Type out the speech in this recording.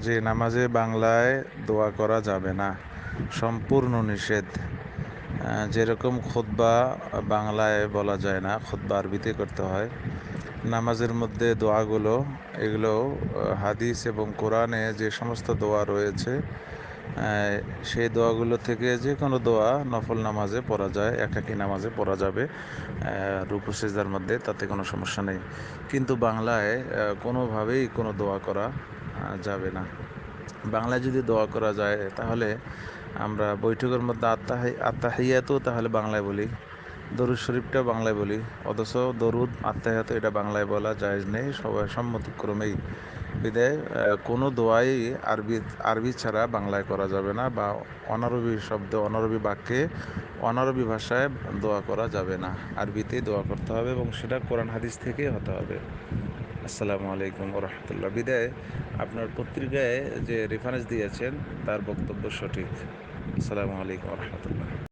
যে নামাজে বাংলায় দোয়া করা যাবে না, সম্পূর্ণ নিষেধ। যেরকম খুতবা বাংলায় বলা যায় না, খুতবা আরবিতে করতে হয়। নামাজের মধ্যে দোয়াগুলো, এগুলো হাদিস এবং কোরআনে যে সমস্ত দোয়া রয়েছে, সেই দোয়াগুলো থেকে যে কোনো দোয়া নফল নামাজে পড়া যায়, একাকী নামাজে পড়া যাবে রুকু সিজদার মধ্যে, তাতে কোনো সমস্যা নেই। কিন্তু বাংলায় কোনোভাবেই কোনো দোয়া করা যাবে না। বাংলায় যদি দোয়া করা যায় তাহলে আমরা বৈঠকের মধ্যে আত্তাহিয়াতও তাহলে বাংলায় বলি, দরুদ শরীফটাও বাংলায় বলি, অথচ দরুদ আত্তাহিয়াত এটা বাংলায় বলা জায়েজ নেই, সবাই সম্মতিক্রমেই। বিদায় কোনো দোয়াই আরবি ছাড়া বাংলায় করা যাবে না, বা অনারবি শব্দ, অনারবি বাক্যে, অনারবি ভাষায় দোয়া করা যাবে না। আরবিতেই দোয়া করতে হবে এবং সেটা কোরআন হাদিস থেকেই হতে হবে। আসসালামু আলাইকুম ওয়া রাহমাতুল্লাহ। বিদায় আপনার পত্রিকায় যে রেফারেন্স দিয়েছেন তার বক্তব্য সঠিক। আসসালামু আলাইকুম ওয়া রাহমাতুল্লাহ।